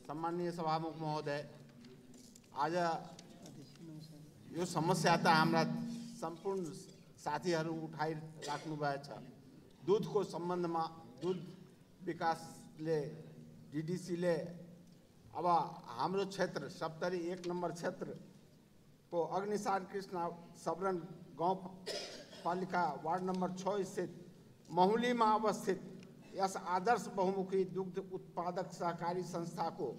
सम्माननीय सभामुख महोदय, आज यो समस्या त हाम्रा सम्पूर्ण साथीहरू उठाइराख्नु भएको छ। दुधको सम्बन्धमा दुध विकासले, डिडिसीले अब हाम्रो क्षेत्र सप्तरी 1 नम्बर क्षेत्रको अग्निसार कृष्ण सबरन गाउँपालिका वार्ड नम्बर 6 स्थित महुलीमा अवस्थित यस आदर्श बहुमुखी दुग्ध उत्पादक सहकारी संस्थाको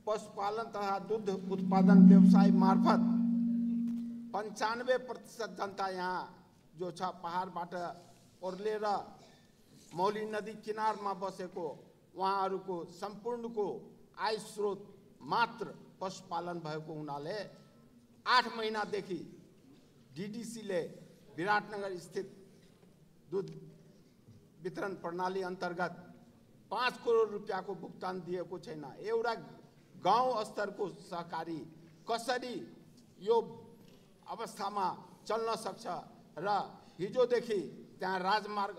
पशुपालन तथा दुध उत्पादन व्यवसाय मार्फत 95% जनता यहाँ जो छ पहाडबाट ओर्लेर मौली नदी किनारमा बसेको उहाँहरूको सम्पूर्णको आय स्रोत मात्र पशुपालन भएको हुनाले 8 महिनादेखि डिडिसीले विराटनगर स्थित दुध वितरण प्रणाली अन्तर्गत 5 करोड रुपियाँको भुक्तान दिएको छैन। एउटा गाउँ स्तरको सहकारी कसरी यो अवस्थामा चल्न सक्छ र हिजोदेखि त्यहाँ राजमार्ग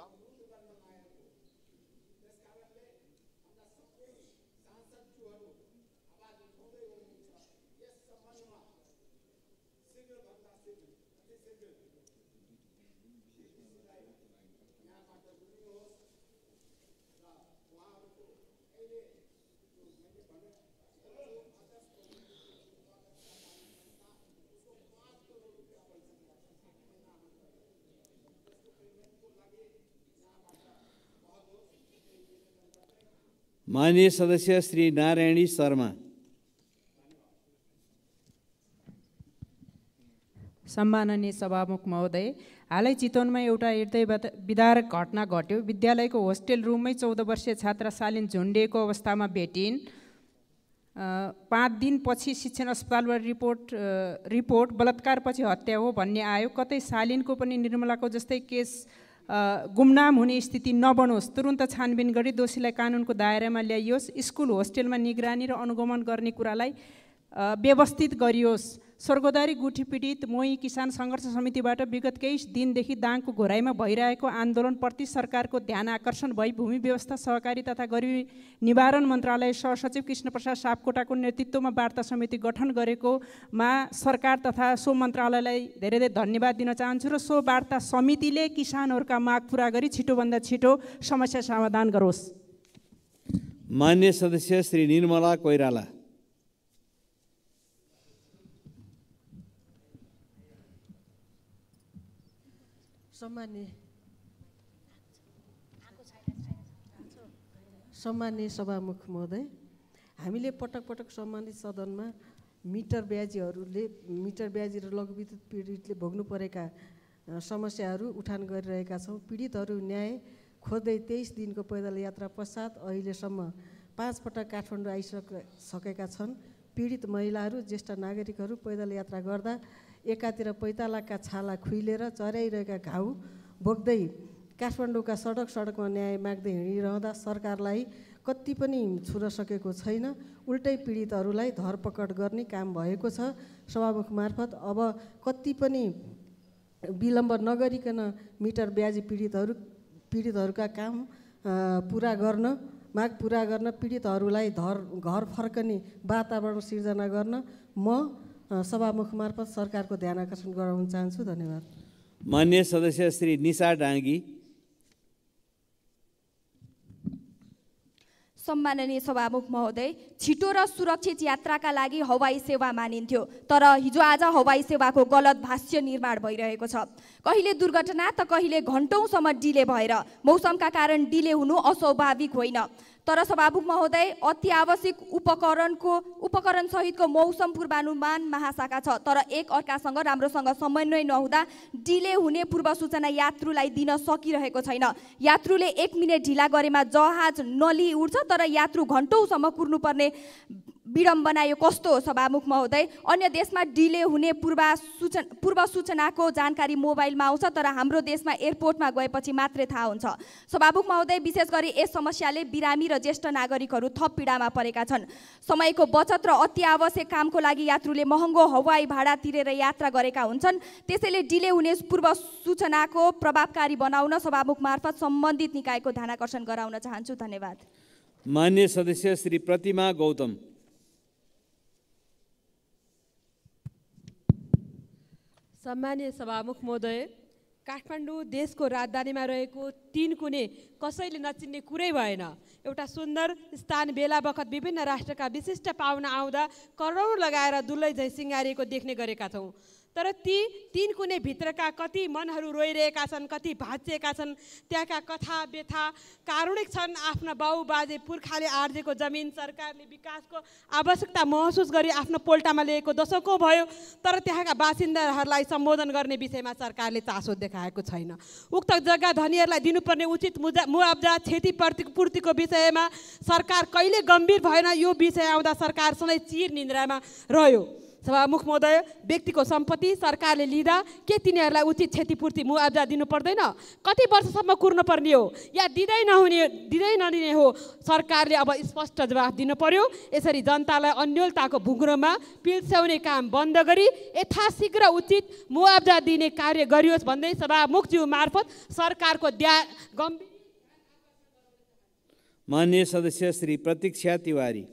माननीय सदस्य श्री नारायणी शर्मा। सम्माननीय सभामुख महोदय, हालै चितवनमा एउटा हृदय विदारक घटना घट्यो। विद्यालयको होस्टेल रुममै 14 वर्षीय छात्रा शालिन झुन्डिएको अवस्थामा भेटिन्। 5 दिनपछि शिक्षण अस्पतालबाट रिपोर्ट बलात्कारपछि हत्या हो भन्ने आयो। कतै शालिनको पनि निर्मलाको जस्तै केस गुमनाम हुने स्थिति नबनोस्। तुरुन्त छानबिन गरी दोषीलाई कानुनको दायरामा ल्याइयोस्। स्कुल होस्टेलमा निगरानी र अनुगमन गर्ने कुरालाई व्यवस्थित गरियोस्। स्वर्गद्वारी गुठी पीडित मोही किसान सङ्घर्ष समितिबाट विगत केही दिनदेखि दाङको घोराइमा भइरहेको आन्दोलनप्रति सरकारको ध्यान आकर्षण भई भूमि व्यवस्था सहकारी तथा गरिबी निवारण मन्त्रालय सहसचिव कृष्णप्रसाद सापकोटाको नेतृत्वमा वार्ता समिति गठन गरेकोमा सरकार तथा सो मन्त्रालयलाई धेरै धेरै धन्यवाद दिन चाहन्छु र सो वार्ता समितिले किसानहरूका माग पुरा गरी छिटोभन्दा छिटो समस्या समाधान गरोस्। मान्य सदस्य श्री निर्मला कोइराला। सम्मान्य सभामुख महोदय, हामीले पटक पटक सम्बन्धित सदनमा मिटर ब्याजी र लघुविद्युत पीडितले भोग्नु परेका समस्याहरू उठान गरिरहेका छौँ। पीडितहरू न्याय खोज्दै 23 दिनको पैदल यात्रा पश्चात अहिलेसम्म 5 पटक काठमाडौँ आइसकेका छन्। पीडित महिलाहरू, ज्येष्ठ नागरिकहरू पैदल यात्रा गर्दा एकातिर पैतालाका छाला खुइलेर चर्याइरहेका घाउ बोक्दै काठमाडौँका सडकमा न्याय माग्दै हिँडिरहँदा सरकारलाई कति पनि छुन सकेको छैन। उल्टै पीडितहरूलाई धरपकड गर्ने काम भएको छ। सभामुख मार्फत अब कति पनि विलम्ब नगरिकन मिटर ब्याजी पीडितहरूका काम माग पुरा गर्न पीडितहरूलाई घर फर्कने वातावरण सिर्जना गर्न म सभामुख मार्फत सरकारको ध्यान आकर्षण गराउन चाहन्छु। धन्यवाद। मान्य सदस्य श्री निशा डाङ्गी। सम्माननीय सभामुख महोदय, छिटो र सुरक्षित यात्राका लागि हवाई सेवा मानिन्थ्यो, तर हिजो आज हवाई सेवाको गलत भाष्य निर्माण भइरहेको छ। कहिले दुर्घटना त कहिले घण्टौँसम्म डिले भएर मौसमका कारण डिले हुनु अस्वाभाविक होइन। तर सभामुख महोदय, अति आवश्यक उपकरण सहितको मौसम पूर्वानुमान महाशाखा छ, तर एक अर्कासँग राम्रोसँग समन्वय नहुँदा डिले हुने पूर्व सूचना यात्रुलाई दिन सकिरहेको छैन। यात्रुले 1 मिनेट ढिला गरेमा जहाज नली उड्छ, तर यात्रु घण्टौँसम्म कुर्नुपर्ने विडम्बना यो कस्तो हो सभामुख महोदय? अन्य देशमा डिले हुने पूर्व सूचनाको जानकारी मोबाइलमा आउँछ, तर हाम्रो देशमा एयरपोर्टमा गएपछि मात्रै थाहा हुन्छ। सभामुख महोदय, विशेष गरी यस समस्याले बिरामी र ज्येष्ठ नागरिकहरू थप पीडामा परेका छन्। समयको बचत र अति आवश्यक कामको लागि यात्रुले महँगो हवाई भाडा तिरेर यात्रा गरेका हुन्छन्। त्यसैले डिले हुने पूर्व सूचनाको प्रभावकारी बनाउन सभामुख मार्फत सम्बन्धित निकायको ध्यानाकर्षण गराउन चाहन्छु। धन्यवाद। मान्य सदस्य श्री प्रतिमा गौतम। सम्मानीय सभामुख महोदय, काठमाडौँ देशको राजधानीमा रहेको 3 कुने कसैले नचिन्ने कुरै भएन। एउटा सुन्दर स्थान बेला बखत विभिन्न राष्ट्रका विशिष्ट पाहुना आउँदा करोड लगाएर दुलै झै सिँगारिएको देख्ने गरेका छौँ। तर ती 3 कुने भित्रका कति मनहरू रोइरहेका छन्, कति भाँचिएका छन्। त्यहाँका कथा व्यथा कारुणिक छन्। आफ्ना बाउ बाजे पुर्खाले आर्जेको जमिन सरकारले विकासको आवश्यकता महसुस गरी आफ्नो पोल्टामा लिएको दशकौँ भयो, तर त्यहाँका बासिन्दाहरूलाई सम्बोधन गर्ने विषयमा सरकारले चासो देखाएको छैन। उक्त जग्गा धनीहरूलाई दिनुपर्ने उचित मुआब्जा क्षतिपूर्तिको विषयमा सरकार कहिले गम्भीर भएन। यो विषय आउँदा सरकार सधैँ चिर निन्द्रामा रह्यो। सभामुख महोदय, व्यक्तिको सम्पत्ति सरकारले लिँदा के तिनीहरूलाई उचित क्षतिपूर्ति मुआब्जा दिनु पर्दैन? कति वर्षसम्म कुर्नु पर्ने हो या दिँदै नदिने हो? सरकारले अब स्पष्ट जवाफ दिनु पर्यो। यसरी जनतालाई अन्योलताको भुङ्ग्रोमा पिल्स्याउने काम बन्द गरी यथाशीघ्र उचित मुआब्जा दिने कार्य गरियोस् भन्दै सभामुखज्यू मार्फत सरकारको गम्भीर। माननीय सदस्य श्री प्रतीक्षा तिवारी।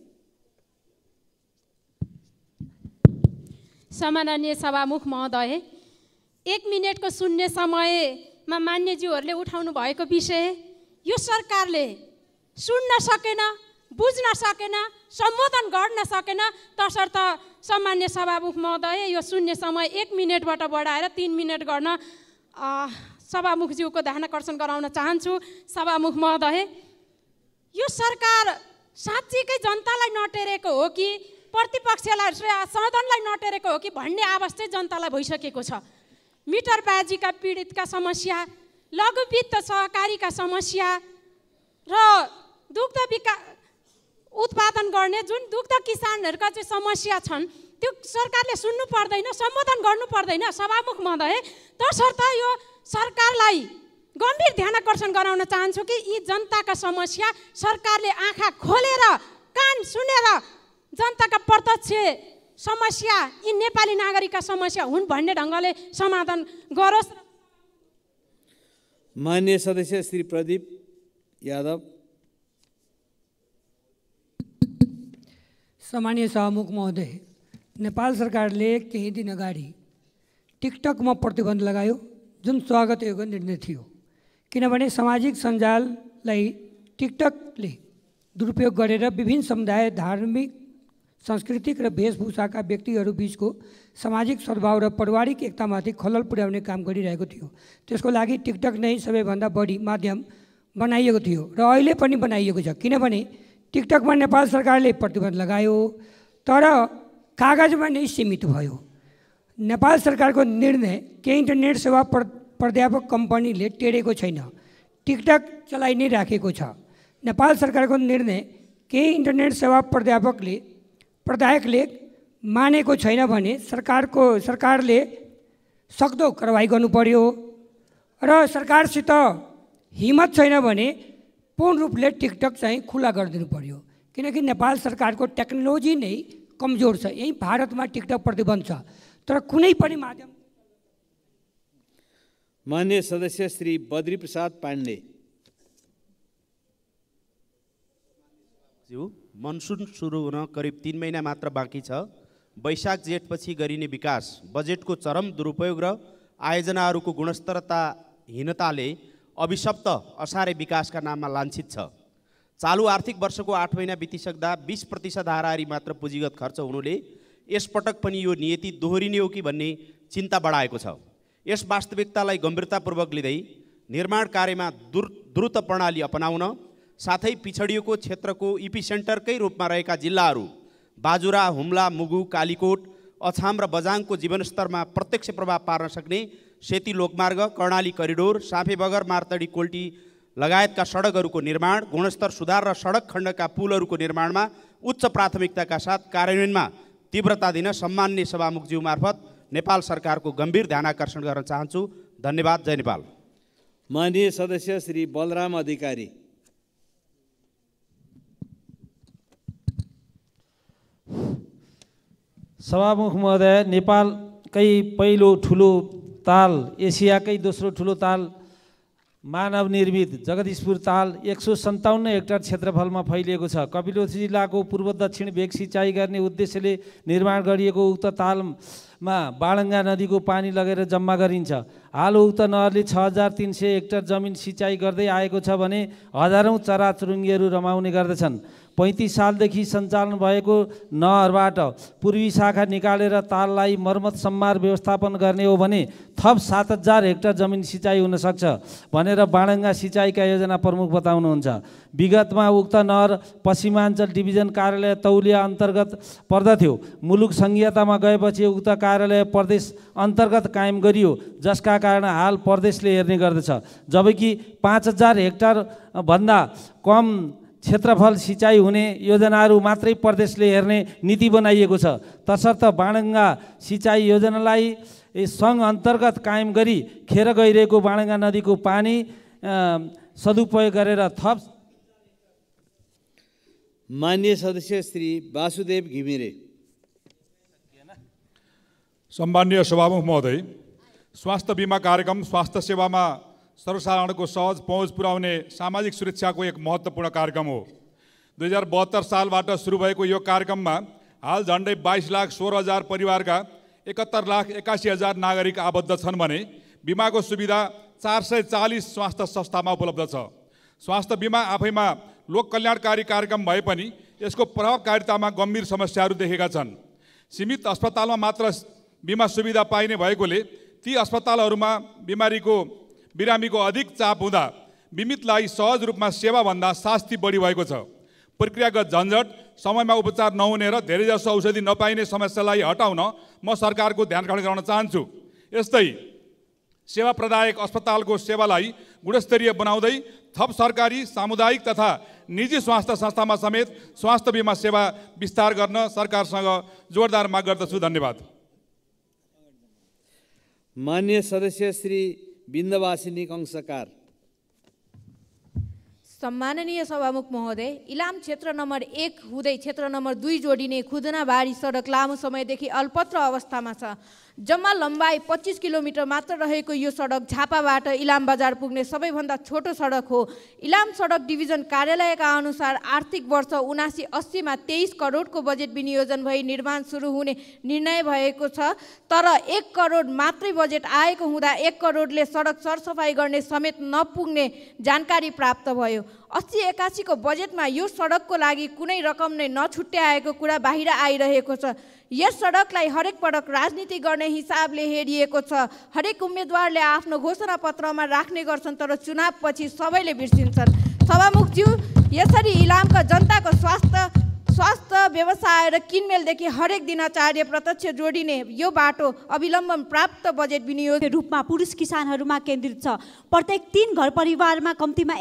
सम्माननीय सभामुख महोदय, 1 मिनेटको शून्य समयमा मान्यज्यूहरूले उठाउनु भएको विषय यो सरकारले सुन्न सकेन, बुझ्न सकेन, सम्बोधन गर्न सकेन। तसर्थ सम्मान्य सभामुख महोदय, यो शून्य समय 1 मिनेटबाट बढाएर 3 मिनेट गर्न सभामुखज्यूको ध्यानाकर्षण गराउन चाहन्छु। सभामुख महोदय, यो सरकार साँच्चीकै जनतालाई नटेरेको हो कि प्रतिपक्षलाई सदनलाई नटेरेको हो कि भन्ने आवाज चाहिँ जनतालाई भइसकेको छ। मिटरबाजीका पीडितका समस्या, लघु वित्त सहकारीका समस्या र दुग्ध उत्पादन गर्ने जुन दुग्ध किसानहरूका चाहिँ समस्या छन् त्यो सरकारले सुन्नु पर्दैन, सम्बोधन गर्नु पर्दैन। सभामुख महोदय, तसर्थ यो सरकारलाई गम्भीर ध्यानाकर्षण गराउन चाहन्छु कि यी जनताका समस्या सरकारले आँखा खोलेर कान सुनेर जनताका प्रत्यक्ष समस्या यी नेपाली नागरिकका समस्या हुन् भन्ने ढङ्गले समाधान गरोस्। माननीय सदस्य श्री प्रदीप यादव। सम्मानीय सभामुख महोदय, नेपाल सरकारले केही दिन अगाडि टिकटकमा प्रतिबन्ध लगायो, जुन स्वागत योग्य निर्णय थियो। किनभने सामाजिक सञ्जाललाई टिकटकले दुरुपयोग गरेर विभिन्न समुदाय, धार्मिक, सांस्कृतिक र वेशभूषाका व्यक्तिहरू बीचको सामाजिक सद्भाव र पारिवारिक एकतामाथि खलल पुर्याउने काम गरिरहेको थियो। त्यसको लागि टिकटक नै सबैभन्दा बढी माध्यम बनाइएको थियो र अहिले पनि बनाइएको छ। किनभने टिकटकमा नेपाल सरकारले प्रतिबन्ध लगायो तर कागजमा नै सीमित भयो। नेपाल सरकारको निर्णय केही इन्टरनेट सेवा प्राध्यापक कम्पनीले टेरेको छैन, टिकटक चलाइ नै राखेको छ। नेपाल सरकारको निर्णय केही इन्टरनेट सेवा प्रदायकले मानेको छैन भने सरकारले सक्दो कारवाही गर्नु पर्यो र सरकारसित हिम्मत छैन भने पूर्ण रूपले टिकटक चाहिँ खुला गरिदिनु पर्यो। किनकि नेपाल सरकारको टेक्नोलोजी नै कमजोर छ। यही भारतमा टिकटक प्रतिबन्ध छ तर कुनै पनि माध्यम। माननीय सदस्य श्री बद्री प्रसाद पाण्डे। मनसुन सुरु हुन करिब 3 महिना मात्र बाँकी छ। वैशाख जेठपछि गरिने विकास बजेटको चरम दुरुपयोग र आयोजनाहरूको गुणस्तरहीनताले अभिशप्त असारे विकासका नाममा लाञ्छित छ। चालु आर्थिक वर्षको 8 महिना बितिसक्दा 20% हाराहारी मात्र पुँजीगत खर्च हुनुले यसपटक पनि यो नियति दोहोरिने हो कि भन्ने चिन्ता बढाएको छ। यस वास्तविकतालाई गम्भीरतापूर्वक लिँदै निर्माण कार्यमा द्रुत प्रणाली अपनाउन साथै पिछडिएको क्षेत्रको इपिसेन्टरकै रूपमा रहेका जिल्लाहरू बाजुरा, हुम्ला, मुगु, कालीकोट, अछाम र बझाङको जीवनस्तरमा प्रत्यक्ष प्रभाव पार्न सक्ने सेती लोकमार्ग, कर्णाली करिडोर, साँपेबगर, मार्तडी, कोल्टी लगायतका सडकहरूको निर्माण, गुणस्तर सुधार र सडक खण्डका पुलहरूको निर्माणमा उच्च प्राथमिकताका साथ कार्यान्वयनमा तीव्रता दिन सम्माननीय सभामुखज्यू मार्फत नेपाल सरकारको गम्भीर ध्यानाकर्षण गर्न चाहन्छु। धन्यवाद। जय नेपाल। माननीय सदस्य श्री बलराम अधिकारी। सभामुख महोदय, नेपालकै पहिलो ठुलो ताल, एसियाकै दोस्रो ठुलो ताल, मानव निर्मित जगदीशपुर ताल 157 हेक्टर क्षेत्रफलमा फैलिएको छ। कपिलवस्तु जिल्लाको पूर्व दक्षिण भेग सिँचाइ गर्ने उद्देश्यले निर्माण गरिएको उक्त तालमा बाणङ्गा नदीको पानी लगेर जम्मा गरिन्छ। हाल उक्त नहरले 6300 हेक्टर जमिन सिँचाइ गर्दै आएको छ भने हजारौँ चराचुरुङ्गीहरू रमाउने गर्दछन्। 35 सालदेखि सञ्चालन भएको नहरबाट पूर्वी शाखा निकालेर ताललाई मर्मत सम्मार व्यवस्थापन गर्ने हो भने थप 7000 हेक्टर जमिन सिँचाइ हुन सक्छ भनेर बाणङ्गा सिँचाइका योजना प्रमुख बताउनुहुन्छ। विगतमा उक्त नहर पश्चिमाञ्चल डिभिजन कार्यालय तौलिया अन्तर्गत पर्दथ्यो। मुलुक सङ्घीयतामा गएपछि उक्त कार्यालय प्रदेश अन्तर्गत कायम गरियो, जसका कारण हाल प्रदेशले हेर्ने गर्दछ। जबकि 5000 हेक्टर भन्दा कम क्षेत्रफल सिँचाइ हुने योजनाहरू मात्रै प्रदेशले हेर्ने नीति बनाइएको छ। तसर्थ बाणङ्गा सिँचाइ योजनालाई सङ्घ अन्तर्गत कायम गरी खेर गइरहेको बाणङ्गा नदीको पानी सदुपयोग गरेर थप। माननीय सदस्य श्री वासुदेव घिमिरे। सम्माननीय सभामुख महोदय, स्वास्थ्य बिमा कार्यक्रम स्वास्थ्य सेवामा सर्वसाधारणको सहज पहुँच पुर्याउने सामाजिक सुरक्षाको एक महत्त्वपूर्ण कार्यक्रम हो। 2072 सालबाट सुरु भएको यो कार्यक्रममा हाल झन्डै 22,16,000 परिवारका 71,81,000 नागरिक आबद्ध छन् भने बिमाको सुविधा 440 स्वास्थ्य संस्थामा उपलब्ध छ। स्वास्थ्य बिमा आफैमा लोक कल्याणकारी कार्यक्रम भए पनि यसको प्रभावकारितामा गम्भीर समस्याहरू देखेका छन्। सीमित अस्पतालमा मात्र बिमा सुविधा पाइने भएकोले ती अस्पतालहरूमा बिरामीको अधिक चाप हुँदा बिमितलाई सहज रूपमा सेवाभन्दा शास्ति बढी भएको छ। प्रक्रियागत झन्झट, समयमा उपचार नहुने र धेरैजसो औषधि नपाइने समस्यालाई हटाउन म सरकारको ध्यान आकर्षण गराउन चाहन्छु। यस्तै सेवा प्रदायक अस्पतालको सेवालाई गुणस्तरीय बनाउँदै थप सरकारी, सामुदायिक तथा निजी स्वास्थ्य संस्थामा समेत स्वास्थ्य बिमा सेवा विस्तार गर्न सरकारसँग जोरदार माग गर्दछु। धन्यवाद। मान्य सदस्य श्री बिन्दवासिनी कंसकार। सम्माननीय सभामुख महोदय, इलाम क्षेत्र नम्बर 1 हुँदै क्षेत्र नम्बर 2 जोडिने खुदनाबारी सडक लामो समयदेखि अल्पत्र अवस्थामा छ। जम्मा लम्बाइ 25 किलोमिटर मात्र रहेको यो सडक झापाबाट इलाम बजार पुग्ने सबैभन्दा छोटो सडक हो। इलाम सडक डिभिजन कार्यालयका अनुसार आर्थिक वर्ष 79-80 मा 23 करोडको बजेट विनियोजन भई निर्माण सुरु हुने निर्णय भएको छ, तर 1 करोड मात्रै बजेट आएको हुँदा 1 करोडले सडक सरसफाइ गर्ने समेत नपुग्ने जानकारी प्राप्त भयो। 80-81 को बजेटमा यो सडकको लागि कुनै रकम नै नछुट्याएको कुरा बाहिर आइरहेको छ। यस सडकलाई हरेक पटक राजनीति गर्ने हिसाबले हेरिएको छ। हरेक उम्मेदवारले आफ्नो घोषणा पत्रमा राख्ने गर्छन्, तर चुनावपछि सबैले बिर्सिन्छन्। सभामुखज्यू, यसरी इलामका जनताको स्वास्थ्य व्यवसाय र किनमेलदेखि हरेक दिनाचार्य प्रत्यक्ष जोडिने यो बाटो अविलम्बन प्राप्त बजेट विनियोग रूपमा पुरुष किसानहरूमा केन्द्रित छ। प्रत्येक 3 घर परिवारमा कम्तीमा